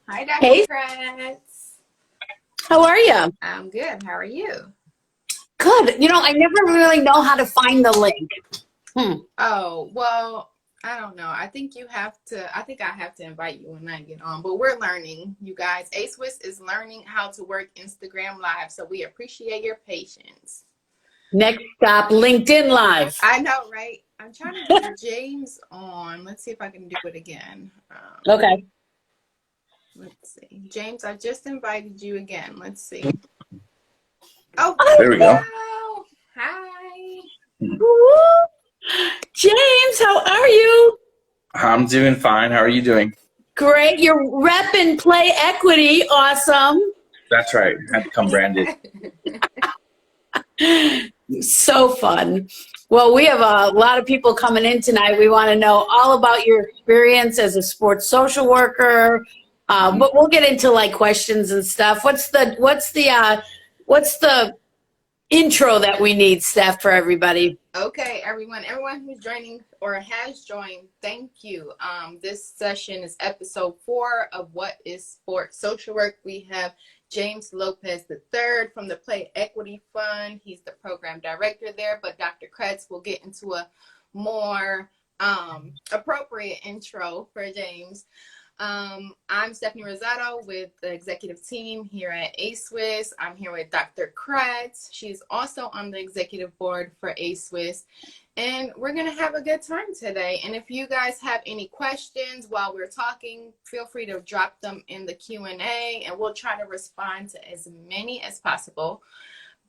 Hi, Dr. Hey, Kratz. how are you? I'm good. How are you? Good. I never really know how to find the link. Hmm. Oh, well, I don't know. I think I have to invite you when I get on, but we're learning, you guys. A-Swiss is learning how to work Instagram Live, so we appreciate your patience. Next stop, LinkedIn Live. I know, right? I'm trying to get James on. Let's see if I can do it again. Okay. Let's see. James, I just invited you again. Let's see. Oh, Oh, there There we we go. go. Hi. woo. James, how are you? I'm doing fine. How are you doing? Great. You're rep and play equity. Awesome. That's right. Had to come branded. So fun. Well, we have a lot of people coming in tonight. We want to know all about your experience as a sports social worker. But we'll get into like questions and stuff. What's the intro that we need, Steph, for everybody? Okay, everyone who's joining or has joined, thank you. This session is episode 4 of What is Sport Social Work. We have James Lopez III from the Play Equity Fund. He's the program director there, but Dr. Kratz will get into a more appropriate intro for James. I'm Stephanie Rosado with the executive team here at A-Swiss. I'm here with Dr. Kratz. She's also on the executive board for A-Swiss. And we're going to have a good time today. And if you guys have any questions while we're talking, feel free to drop them in the Q&A and we'll try to respond to as many as possible.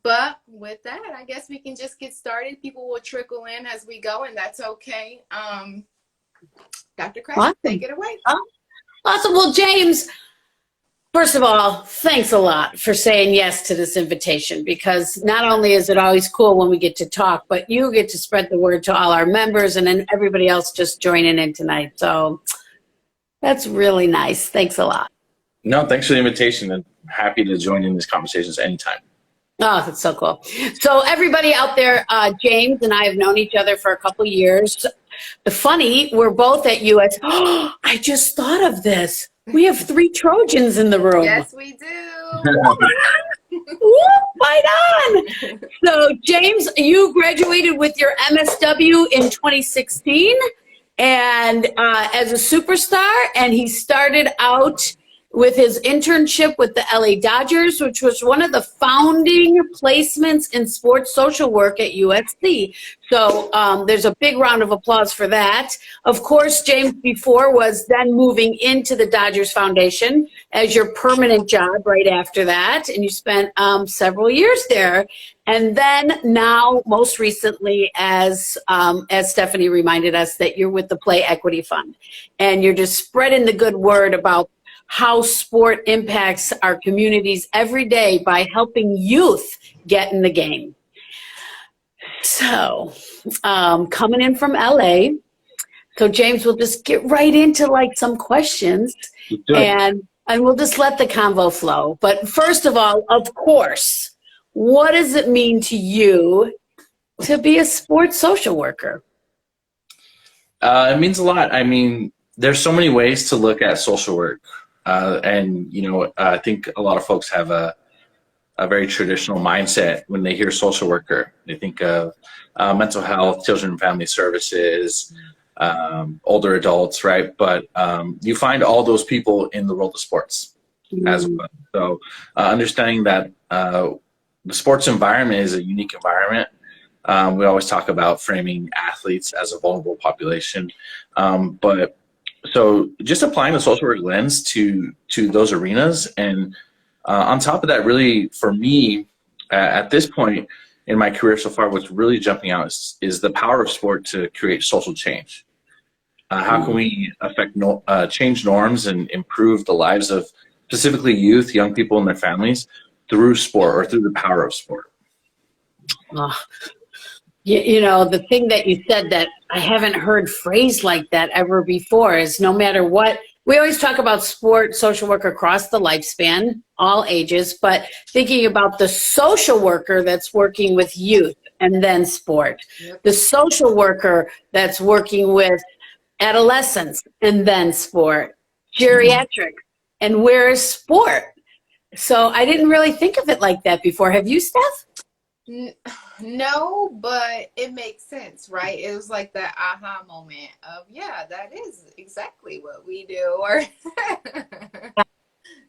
But with that, I guess we can just get started. People will trickle in as we go, and that's okay. Dr. Kratz, Awesome. take it away. Awesome. Well, James, first of all, thanks a lot for saying yes to this invitation, because not only is it always cool when we get to talk, but you get to spread the word to all our members and then everybody else just joining in tonight. So that's really nice. Thanks a lot. No, thanks for the invitation, and happy to join in these conversations anytime. Oh, that's so cool. So everybody out there, James and I have known each other for a couple years. Funny, we're both at US. Oh, I just thought of this. We have 3 Trojans in the room. Yes, we do. Woo, right on. So, James, you graduated with your MSW in 2016 and as a superstar, and he started out with his internship with the LA Dodgers, which was one of the founding placements in sports social work at USC. So there's a big round of applause for that. Of course, James before was then moving into the Dodgers Foundation as your permanent job right after that. And you spent several years there. And then now, most recently, as Stephanie reminded us, that you're with the Play Equity Fund. And you're just spreading the good word about how sport impacts our communities every day by helping youth get in the game. So, coming in from LA, so James, we'll just get right into like some questions and we'll just let the convo flow. But first of all, of course, what does it mean to you to be a sports social worker? It means a lot. I mean, there's so many ways to look at social work. And, I think a lot of folks have a very traditional mindset when they hear social worker. They think of mental health, children and family services, older adults, right? But you find all those people in the world of sports as well. So understanding that the sports environment is a unique environment. We always talk about framing athletes as a vulnerable population, but so just applying the social work lens to those arenas. And on top of that, really, for me, at this point in my career so far, what's really jumping out is the power of sport to create social change. How can we change norms and improve the lives of specifically youth, young people and their families through sport or through the power of sport? The thing that you said that I haven't heard phrased like that ever before is no matter what, we always talk about sport, social work across the lifespan, all ages, but thinking about the social worker that's working with youth and then sport, the social worker that's working with adolescents and then sport, geriatrics and where is sport? So I didn't really think of it like that before. Have you, Steph? No, but it makes sense, right? It was like that aha moment of, yeah, that is exactly what we do. Or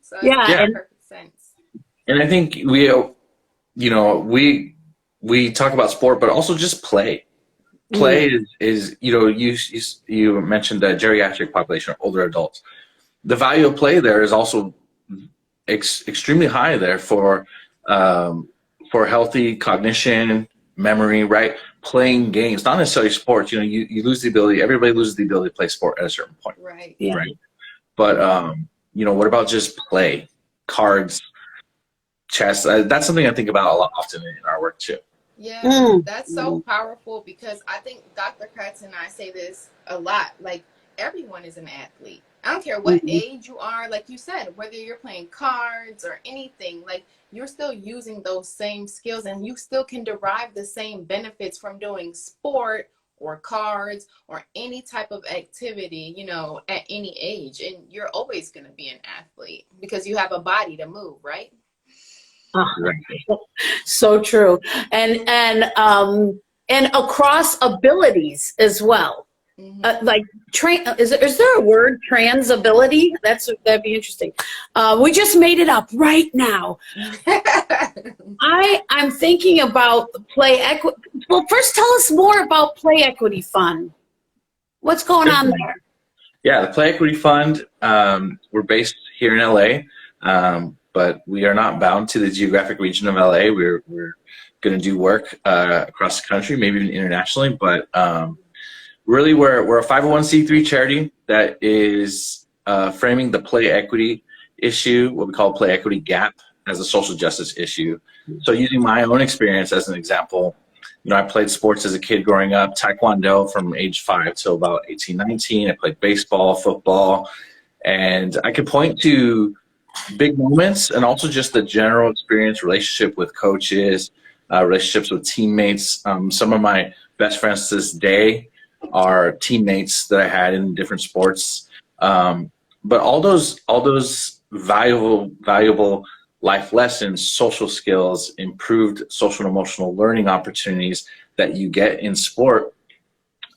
so it Yeah, makes perfect sense. And I think we talk about sport, but also just play. Play is you mentioned the geriatric population, older adults. The value of play there is also extremely high there for healthy cognition, memory, right? Playing games, not necessarily sports. You lose the ability. Everybody loses the ability to play sport at a certain point, Right. Yeah. right? But what about just play, cards, chess? That's something I think about a lot often in our work too. Yeah, that's so powerful, because I think Dr. Kratz and I say this a lot. Like, everyone is an athlete. I don't care what age you are. Like you said, whether you're playing cards or anything, like, you're still using those same skills, and you still can derive the same benefits from doing sport or cards or any type of activity, at any age. And you're always going to be an athlete because you have a body to move, right? So true. And across abilities as well. Like is there a word, transability? That'd be interesting. We just made it up right now. I'm thinking about the play equity. Well, first tell us more about Play Equity Fund. What's going on there? Yeah, the Play Equity Fund, we're based here in LA, but we are not bound to the geographic region of LA. We're going to do work across the country, maybe even internationally, but really we're a 501c3 charity that is framing the play equity issue, what we call play equity gap, as a social justice issue. So using my own experience as an example, I played sports as a kid growing up, Taekwondo from age 5 till about 18, 19. I played baseball, football, and I could point to big moments and also just the general experience, relationship with coaches, relationships with teammates. Some of my best friends to this day are teammates that I had in different sports. But all those valuable life lessons, social skills, improved social and emotional learning opportunities that you get in sport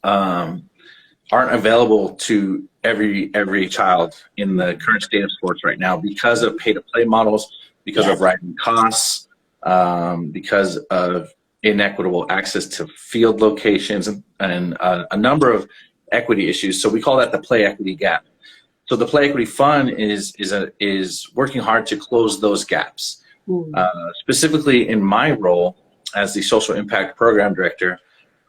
aren't available to every child in the current state of sports right now because of pay-to-play models, because of rising costs, because of inequitable access to field locations, and a number of equity issues. So we call that the play equity gap. So the Play Equity Fund is working hard to close those gaps. Specifically in my role as the Social Impact Program Director,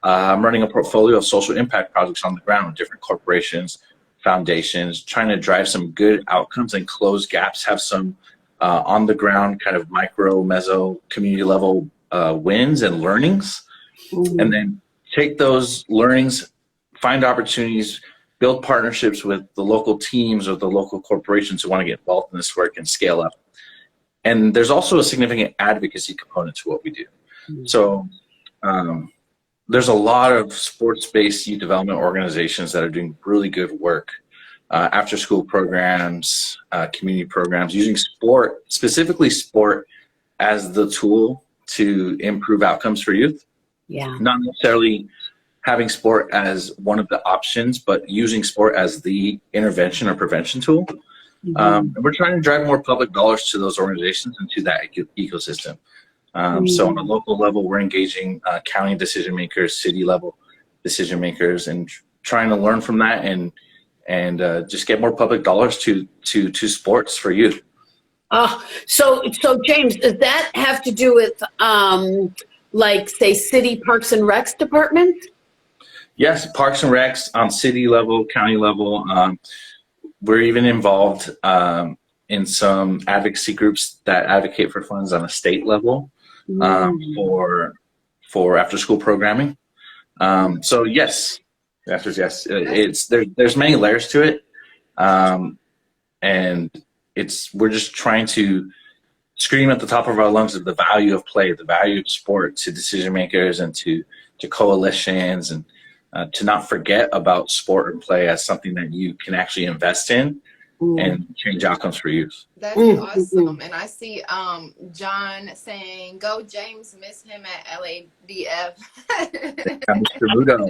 I'm running a portfolio of social impact projects on the ground with different corporations, foundations, trying to drive some good outcomes and close gaps, have some on the ground kind of micro, meso, community level wins and learnings, and then take those learnings, find opportunities, build partnerships with the local teams or the local corporations who want to get involved in this work and scale up. And there's also a significant advocacy component to what we do. So there's a lot of sports-based youth development organizations that are doing really good work, after-school programs, community programs, using sport, specifically sport, as the tool to improve outcomes for youth. Yeah. Not necessarily having sport as one of the options, but using sport as the intervention or prevention tool. And we're trying to drive more public dollars to those organizations and to that ecosystem. So on a local level, we're engaging county decision makers, city level decision makers, and trying to learn from that and just get more public dollars to sports for youth. So James, does that have to do with like, say, city parks and recs department? Yes, parks and recs on city level, county level. We're even involved in some advocacy groups that advocate for funds on a state level for after school programming. So yes, the answer is yes. There's many layers to it, and we're just trying to scream at the top of our lungs of the value of play, the value of sport to decision makers and to coalitions, and to not forget about sport and play as something that you can actually invest in and change outcomes for youth. That's awesome. And I see John saying, "Go James, miss him at LADF." Mr. Ludo.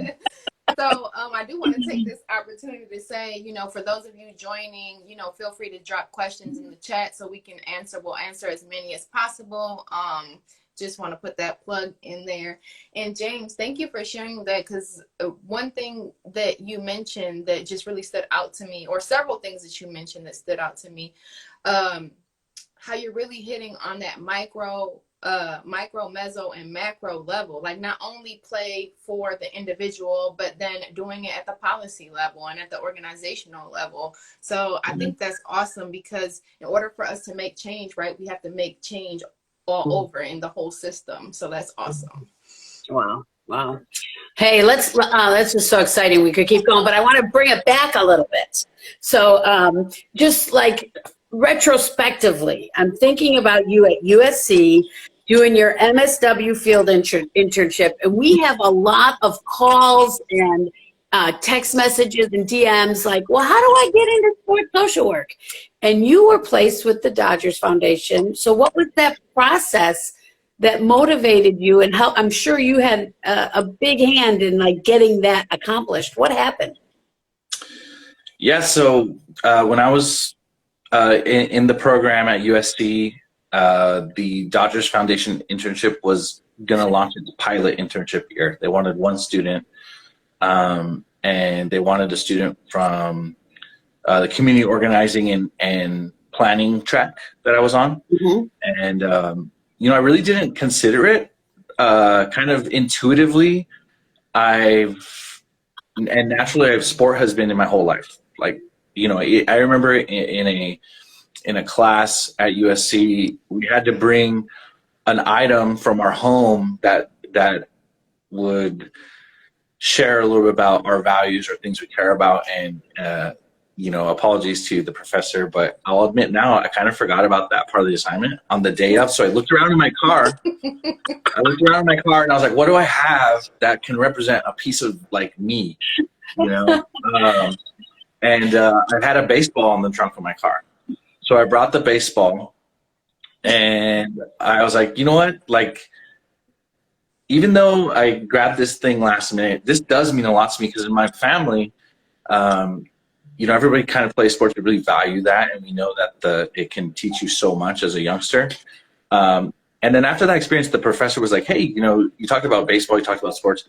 So I do want to take this opportunity to say, for those of you joining, feel free to drop questions in the chat so we can answer. We'll answer as many as possible. Just want to put that plug in there. And James, thank you for sharing that, because one thing that you mentioned that just really stood out to me, or several things that you mentioned that stood out to me, how you're really hitting on that micro, meso, and macro level, like not only play for the individual, but then doing it at the policy level and at the organizational level. So I think that's awesome, because in order for us to make change, right, we have to make change all over in the whole system. So that's awesome. Wow. Hey, let's this is so exciting. We could keep going, but I want to bring it back a little bit. So just like retrospectively, I'm thinking about you at USC doing your MSW field internship, and we have a lot of calls and text messages and DMs like, well, how do I get into sports social work? And you were placed with the Dodgers Foundation. So what was that process that motivated you and help? I'm sure you had a big hand in like getting that accomplished. What happened? Yeah, so when I was in the program at USC, the Dodgers Foundation internship was going to launch its pilot internship year. They wanted one student, and they wanted a student from the community organizing and planning track that I was on. And, I really didn't consider it. Kind of intuitively, naturally, sport has been in my whole life. Like, I remember in a class at USC, we had to bring an item from our home that would share a little bit about our values or things we care about. And, apologies to the professor, but I'll admit now I kind of forgot about that part of the assignment on the day of. So I looked around in my car. And I was like, what do I have that can represent a piece of like me, And I had a baseball in the trunk of my car. So I brought the baseball, and I was like, you know what? Like, even though I grabbed this thing last minute, this does mean a lot to me, because in my family, everybody kind of plays sports. We really value that, and we know that it can teach you so much as a youngster. And then after that experience, the professor was like, hey, you talked about baseball, you talked about sports.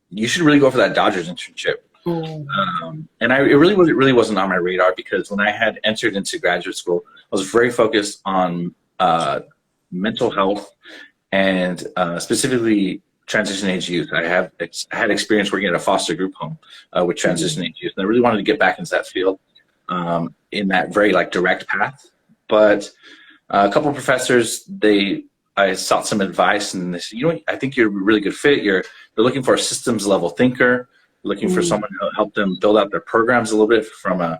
You should really go for that Dodgers internship. And it really wasn't on my radar, because when I had entered into graduate school, I was very focused on mental health and specifically transition age youth. I had experience working at a foster group home with transition age youth, and I really wanted to get back into that field in that very like direct path. But a couple of professors, I sought some advice, and they said, I think you're a really good fit. They're looking for a systems level thinker, looking for someone to help them build out their programs a little bit from a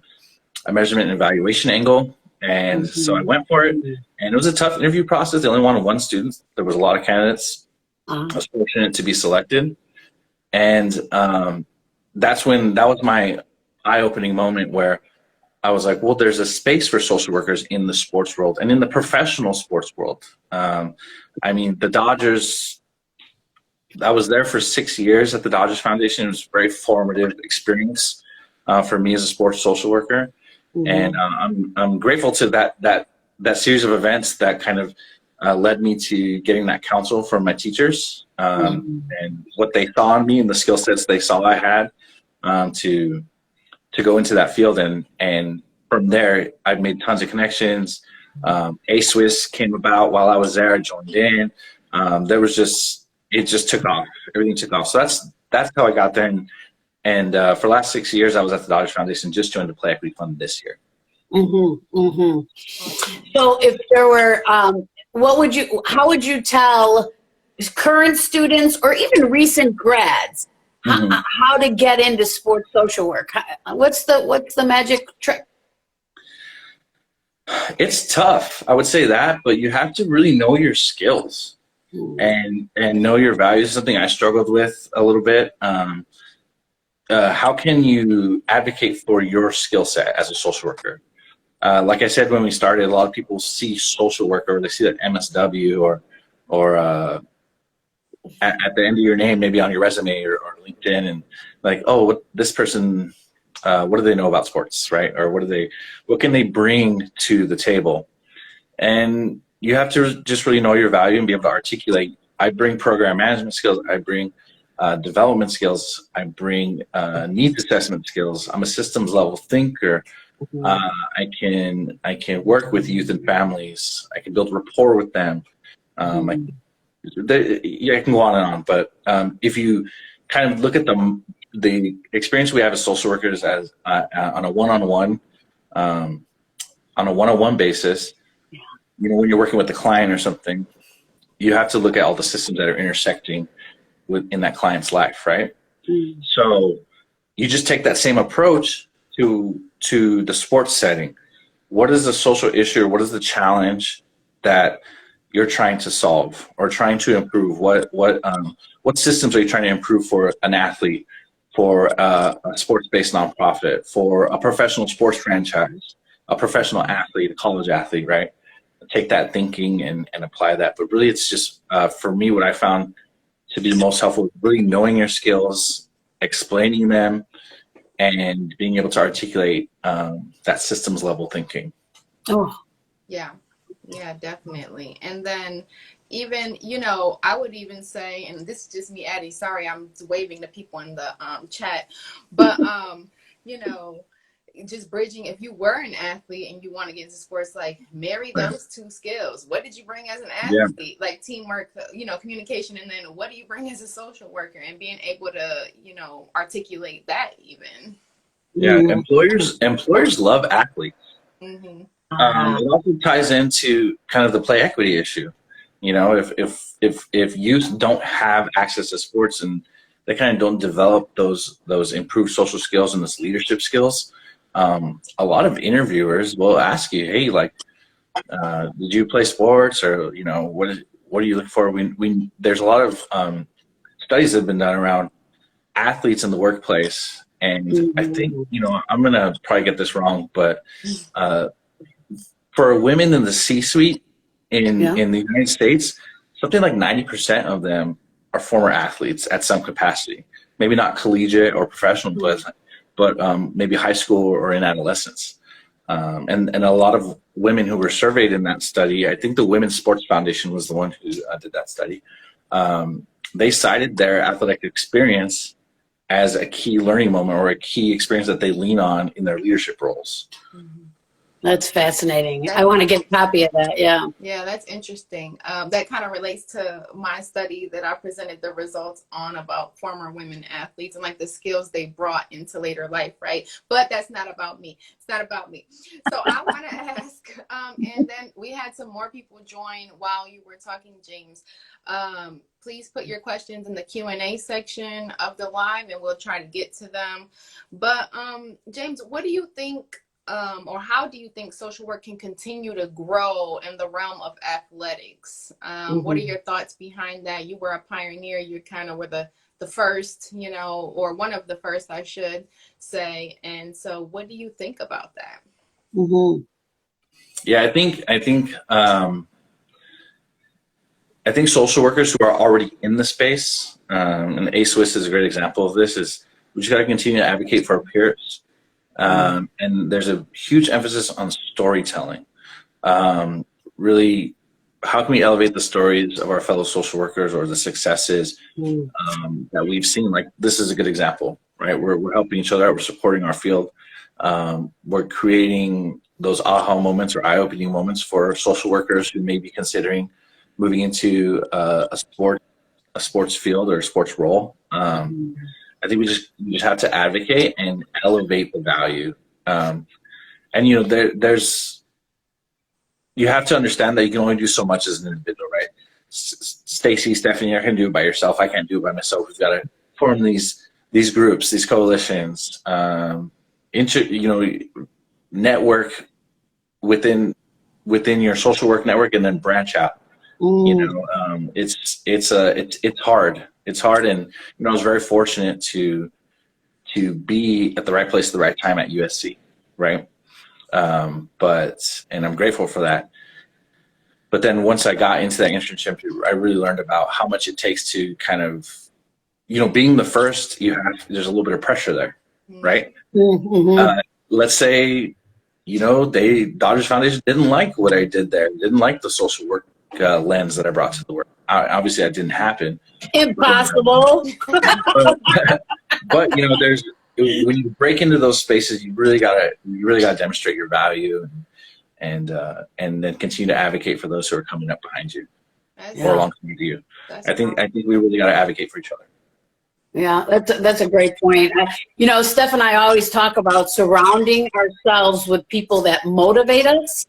measurement and evaluation angle. And so I went for it, and it was a tough interview process. They only wanted one student. There was a lot of candidates. I was fortunate to be selected. And that was my eye-opening moment, where I was like, well, there's a space for social workers in the sports world and in the professional sports world. The Dodgers, I was there for 6 years at the Dodgers Foundation. It was a very formative experience for me as a sports social worker. And I'm grateful to that series of events that kind of led me to getting that counsel from my teachers and what they saw in me and the skill sets they saw I had to go into that field. And from there, I've made tons of connections. A-Swiss came about while I was there. I joined in. It just took off. Everything took off. So that's how I got there. And for the last 6 years, I was at the Dodgers Foundation, just joined the Play Equity Fund this year. So if there were, how would you tell current students or even recent grads how to get into sports social work? What's the magic trick? It's tough, I would say that, but you have to really know your skills and know your values. Something I struggled with a little bit. How can you advocate for your skill set as a social worker? like I said when we started, a lot of people see social worker, or they see that MSW or at the end of your name, maybe on your resume or LinkedIn, and like, oh, this person, what do they know about sports, right? Or what can they bring to the table? And you have to just really know your value and be able to articulate. I bring program management skills. I bring development skills. I bring needs assessment skills. I'm a systems level thinker. I can work with youth and families. I can build rapport with them. I can go on and on. But if you kind of look at the experience we have as social workers as on a one-on-one basis, when you're working with a client or something, you have to look at all the systems that are intersecting in that client's life, right? So you just take that same approach to the sports setting. What is the social issue, or what is the challenge that you're trying to solve or trying to improve? What systems are you trying to improve for an athlete, for a sports-based nonprofit, for a professional sports franchise, a professional athlete, a college athlete, right? Take that thinking and apply that. But really, it's just, for me, what I found to be the most helpful is really knowing your skills, explaining them, and being able to articulate that systems level thinking. Oh, yeah, definitely. And then even, I would even say, and this is just me adding, sorry, I'm waving to people in the chat, but, just bridging, if you were an athlete and you want to get into sports, like marry those two skills. What did you bring as an athlete? Like teamwork, communication, and then what do you bring as a social worker, and being able to, articulate that even. Yeah, employers love athletes. Mm-hmm. It also ties into kind of the play equity issue. If youth don't have access to sports and they kind of don't develop those improved social skills and those leadership skills, a lot of interviewers will ask you, hey, like, did you play sports, or what are you looking for? There's a lot of studies that have been done around athletes in the workplace, and I think I'm gonna probably get this wrong, but for women in the C-suite in the United States, something like 90% of them are former athletes at some capacity. Maybe not collegiate or professional, but maybe high school or in adolescence. And a lot of women who were surveyed in that study, I think the Women's Sports Foundation was the one who did that study. They cited their athletic experience as a key learning moment or a key experience that they lean on in their leadership roles. That's fascinating. I want to get a copy of that. Yeah. Yeah, that's interesting. That kind of relates to my study that I presented the results on about former women athletes and like the skills they brought into later life, right? But that's not about me. It's not about me. So I want to ask, and then we had some more people join while you were talking, James. Please put your questions in the Q&A section of the live and we'll try to get to them. But James, what do you think, or how do you think social work can continue to grow in the realm of athletics? What are your thoughts behind that? You were a pioneer. You kind of were the first, or one of the first, I should say. And so what do you think about that? Yeah, I think social workers who are already in the space, and A-Swiss is a great example of this, is we just got to continue to advocate for our peers. And there's a huge emphasis on storytelling. Really, how can we elevate the stories of our fellow social workers or the successes that we've seen? Like, this is a good example, right? We're helping each other out. We're supporting our field. We're creating those aha moments or eye-opening moments for social workers who may be considering moving into a sports field or a sports role. I think we just have to advocate and elevate the value. And you have to understand that you can only do so much as an individual, right? Stacy, Stephanie, I can do it by yourself. I can't do it by myself. We've got to form these groups, these coalitions, network within your social work network, and then branch out. It's hard. It's hard, and I was very fortunate to be at the right place at the right time at USC, right? And I'm grateful for that. But then once I got into that internship, I really learned about how much it takes to kind of, being the first, there's a little bit of pressure there, right? Mm-hmm. Let's say, Dodgers Foundation didn't like what I did there, didn't like the social work lens that I brought to the work. Obviously, that didn't happen. Impossible. But there's when you break into those spaces, you really gotta demonstrate your value, and then continue to advocate for those who are coming up behind you or alongside you. I think we really gotta advocate for each other. Yeah, that's a great point. Steph and I always talk about surrounding ourselves with people that motivate us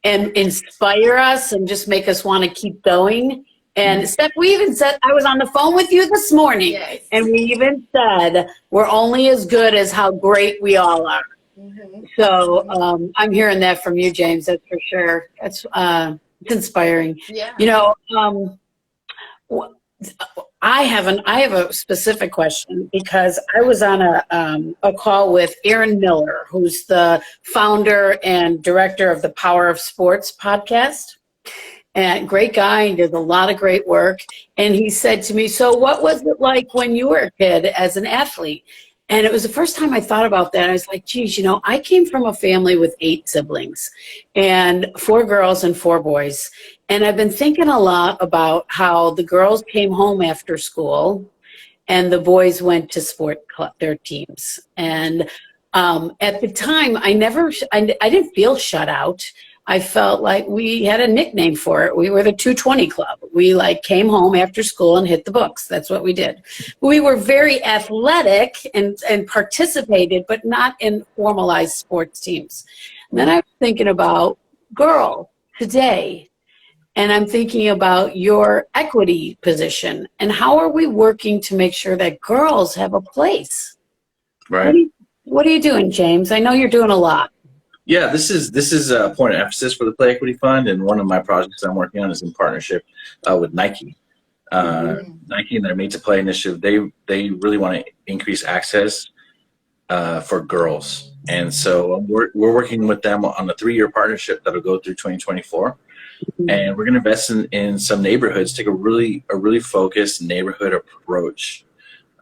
and inspire us and just make us want to keep going. And Steph, we even said, I was on the phone with you this morning, and we even said, we're only as good as how great we all are. Mm-hmm. So I'm hearing that from you, James, that's for sure. That's it's inspiring. Yeah. I have a specific question because I was on a call with Aaron Miller, who's the founder and director of the Power of Sports podcast. And great guy, and did a lot of great work. And he said to me, so what was it like when you were a kid as an athlete? And it was the first time I thought about that. I was like, geez, I came from a family with 8 siblings and 4 girls and 4 boys. And I've been thinking a lot about how the girls came home after school and the boys went to sport club, their teams. And at the time, I didn't feel shut out. I felt like we had a nickname for it. We were the 220 Club. We came home after school and hit the books. That's what we did. We were very athletic and participated, but not in formalized sports teams. And then I was thinking about girl today, and I'm thinking about your equity position and how are we working to make sure that girls have a place? Right. What are you doing, James? I know you're doing a lot. Yeah, this is a point of emphasis for the Play Equity Fund, and one of my projects I'm working on is in partnership with Nike. Nike and their Made to Play initiative, they really want to increase access for girls, and so we're working with them on a 3-year partnership that'll go through 2024, and we're going to invest in some neighborhoods, take a really focused neighborhood approach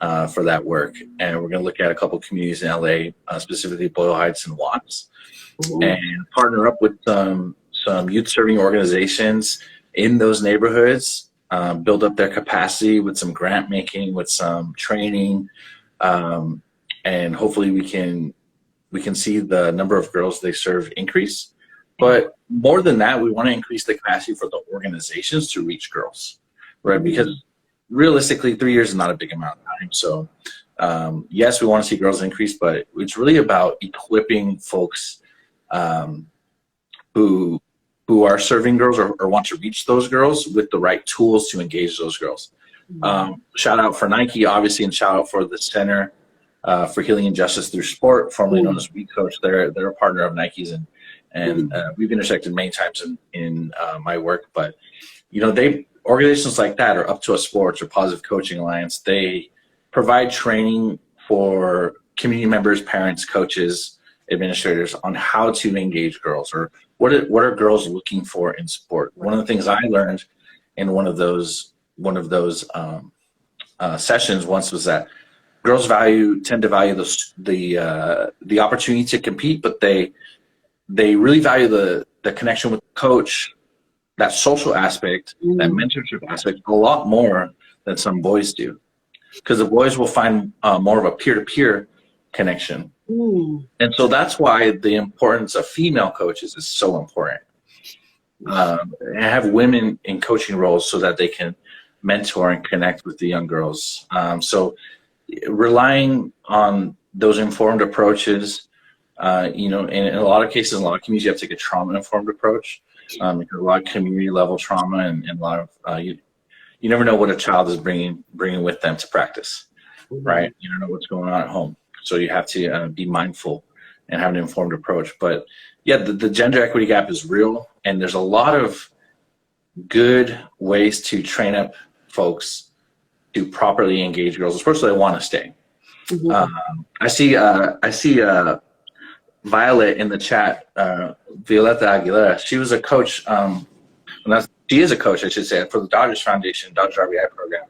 for that work, and we're going to look at a couple communities in LA, specifically Boyle Heights and Watts. And partner up with some youth serving organizations in those neighborhoods, build up their capacity with some grant making, with some training, and hopefully we can see the number of girls they serve increase. But more than that, we want to increase the capacity for the organizations to reach girls, right? Because realistically, 3 years is not a big amount of time. So yes, we want to see girls increase, but it's really about equipping folks who are serving girls or want to reach those girls with the right tools to engage those girls. Shout out for Nike, obviously, and shout out for the Center for Healing and Justice Through Sport, formerly known as We Coach. They're a partner of Nike's, and we've intersected many times in my work. But organizations like that, or Up to Us Sports or Positive Coaching Alliance, they provide training for community members, parents, coaches, administrators on how to engage girls, or what are girls looking for in sport. One of the things I learned in one of those sessions once was that girls tend to value the opportunity to compete, but they really value the connection with the coach, that social aspect, that mentorship aspect, a lot more than some boys do, because the boys will find more of a peer-to-peer connection. And so that's why the importance of female coaches is so important. And have women in coaching roles so that they can mentor and connect with the young girls. So relying on those informed approaches, in a lot of cases, in a lot of communities, you have to take a trauma-informed approach. Because a lot of community-level trauma and a lot of you never know what a child is bringing with them to practice, right? You don't know what's going on at home. So you have to be mindful and have an informed approach. But yeah, the gender equity gap is real, and there's a lot of good ways to train up folks to properly engage girls, especially they want to stay. I see Violet in the chat, Violeta Aguilera. She was a coach. She is a coach, I should say, for the Dodgers Foundation, Dodgers RBI program.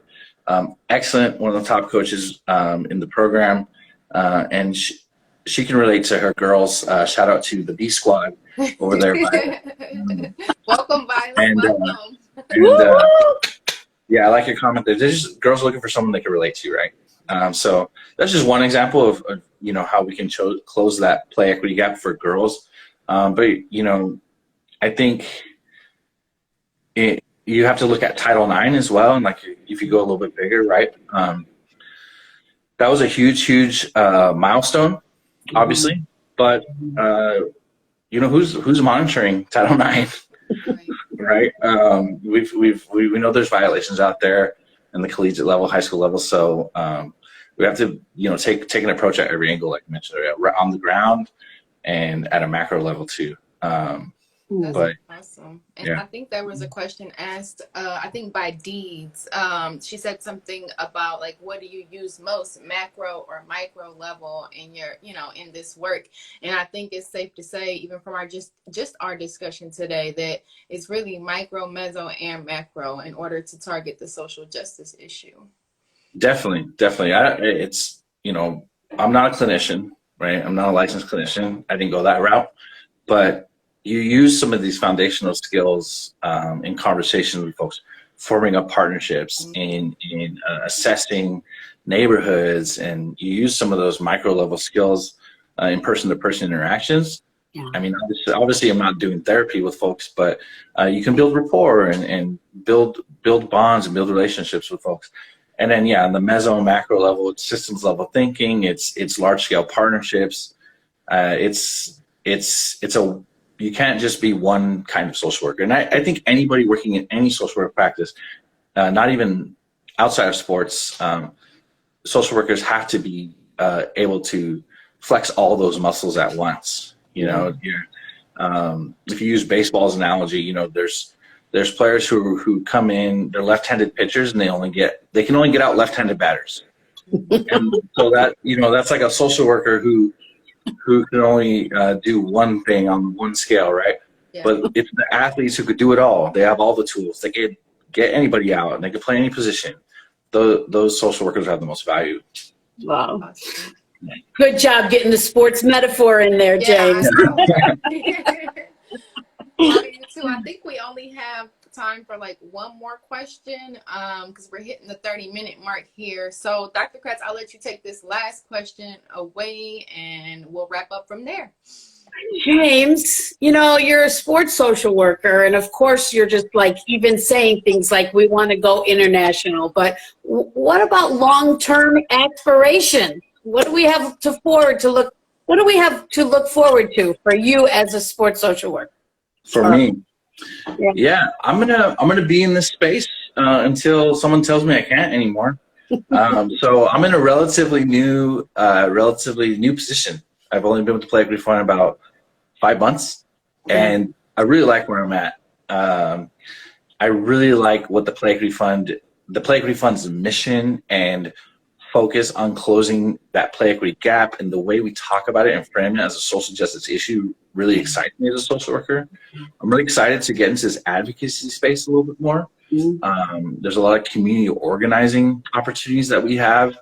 Excellent, one of the top coaches in the program, and she can relate to her girls. Shout out to the B Squad over there. Welcome, Violet. And, welcome. Yeah, I like your comment there. There's just girls looking for someone they can relate to, right? So that's just one example of how we can close that play equity gap for girls. But I think you have to look at Title IX as well, and like if you go a little bit bigger, right? That was a huge milestone, obviously. But who's monitoring Title IX? Right. We know there's violations out there in the collegiate level, high school level. So we have to, take an approach at every angle, like I mentioned, on the ground and at a macro level too. That's awesome. And I think there was a question asked, I think by Deeds. She said something about like, what do you use most, macro or micro level in your, in this work? And I think it's safe to say, even from our just our discussion today, that it's really micro, meso, and macro in order to target the social justice issue. Definitely. I'm not a clinician, right? I'm not a licensed clinician. I didn't go that route, but you use some of these foundational skills in conversations with folks, forming up partnerships, in assessing neighborhoods, and you use some of those micro level skills in person-to-person interactions. Yeah. I mean, obviously, I'm not doing therapy with folks, but you can build rapport and build bonds and build relationships with folks. And then, on the meso and macro level, it's systems level thinking. It's large scale partnerships. You can't just be one kind of social worker. And I think anybody working in any social work practice, not even outside of sports, social workers have to be able to flex all those muscles at once. If you use baseball's analogy, there's players who come in, they're left-handed pitchers, and they can only get out left-handed batters. And so that's like a social worker who can only do one thing on one scale, right? Yeah. But it's the athletes who could do it all. They have all the tools. They can get anybody out, and they can play any position. Those social workers have the most value. Wow. Good job getting the sports metaphor in there, James. I think we only have time for like one more question because we're hitting the 30-minute mark here. So Dr. Kratz, I'll let you take this last question away and we'll wrap up from there. James, you're a sports social worker, and of course you're just like even saying things like we want to go international, but what about long-term aspiration? What do we have to look forward to for you as a sports social worker? For me, I'm gonna be in this space until someone tells me I can't anymore. So I'm in a relatively new position. I've only been with the Play Equity Fund about 5 months, and I really like where I'm at. I really like what the Play Equity Fund's mission and focus on closing that play equity gap, and the way we talk about it and frame it as a social justice issue really excites me as a social worker. I'm really excited to get into this advocacy space a little bit more. There's a lot of community organizing opportunities that we have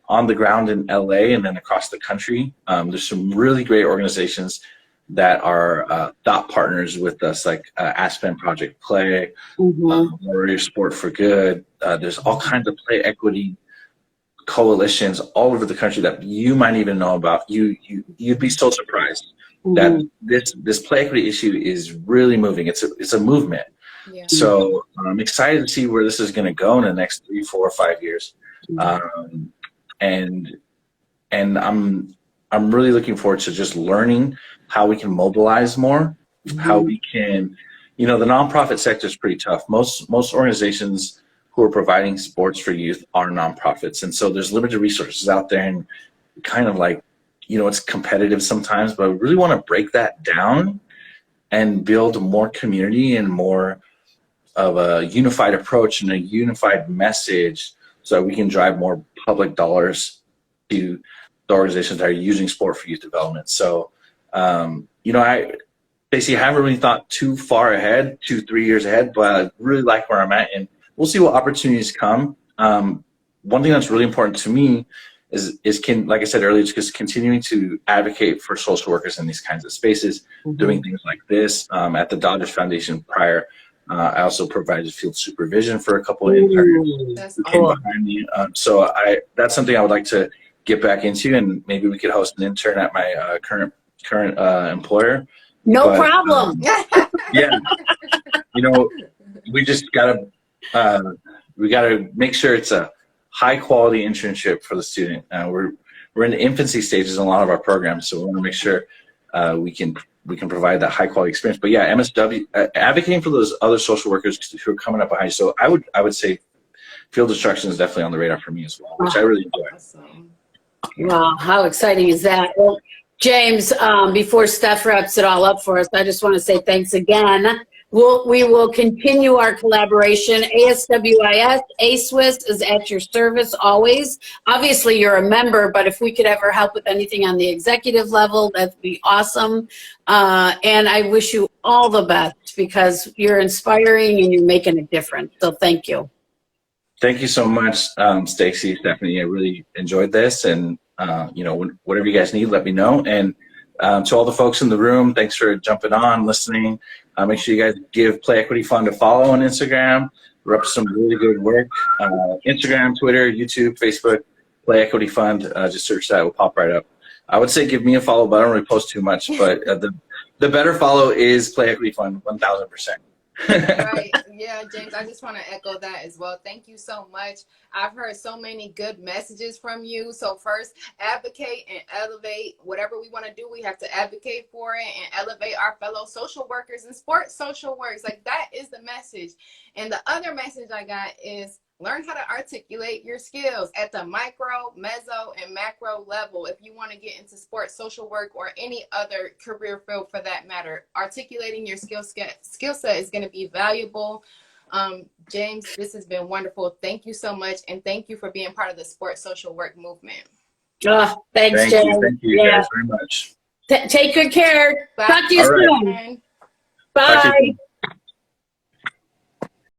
on the ground in LA and then across the country. There's some really great organizations that are thought partners with us, like Aspen Project Play, Warrior Sport for Good. There's all kinds of play equity coalitions all over the country that you might even know about. You'd be so surprised that this play equity issue is really moving. It's a movement. Yeah. So I'm excited to see where this is going to go in the next 3, 4, 5 years. And I'm really looking forward to just learning how we can mobilize more, how we can, the nonprofit sector is pretty tough. Most organizations who are providing sports for youth are nonprofits. And so there's limited resources out there, and kind of like, it's competitive sometimes, but I really want to break that down and build more community and more of a unified approach and a unified message so that we can drive more public dollars to the organizations that are using sport for youth development. So You know, Stacy, I haven't really thought too far ahead, 2-3 years ahead, but I really like where I'm at, and we'll see what opportunities come. One thing that's really important to me is like I said earlier, just continuing to advocate for social workers in these kinds of spaces, doing things like this. At the Dodgers Foundation prior, I also provided field supervision for a couple of interns That's who came awesome. behind me. So that's something I would like to get back into, and maybe we could host an intern at my current employer. No problem. Yeah, you know, we just gotta make sure it's a high quality internship for the student. We're in the infancy stages in a lot of our programs, so we want to make sure we can provide that high quality experience. But yeah, MSW advocating for those other social workers who are coming up behind you. So I would say field instruction is definitely on the radar for me as well, which I really enjoy. Awesome. Wow, how exciting is that? Well, James, before Steph wraps it all up for us, I just want to say thanks again. We will continue our collaboration. ASWIS, ASWIS is at your service always. Obviously, you're a member, but if we could ever help with anything on the executive level, that'd be awesome. And I wish you all the best because you're inspiring and you're making a difference. So thank you. Thank you so much, Stacy, Stephanie. I really enjoyed this, and you know, whatever you guys need, let me know. And to all the folks in the room, thanks for jumping on, listening. Make sure you guys give Play Equity Fund a follow on Instagram. We're up to some really good work. Instagram, Twitter, YouTube, Facebook, Play Equity Fund. Just search that; it will pop right up. I would say give me a follow, but I don't really post too much. But the better follow is Play Equity Fund, 1,000%. Right. Yeah, James, I just want to echo that as well. Thank you so much. I've heard so many good messages from you. So first, advocate and elevate whatever we want to do. We have to advocate for it and elevate our fellow social workers and sports social workers. Like, that is the message. And the other message I got is learn how to articulate your skills at the micro, meso, and macro level. If you want to get into sports social work or any other career field for that matter, articulating your skill set is going to be valuable. James, this has been wonderful. Thank you so much. And thank you for being part of the sports social work movement. Thanks, James. Thank you guys very much. Take good care. Bye. Talk to you All right. soon. Bye.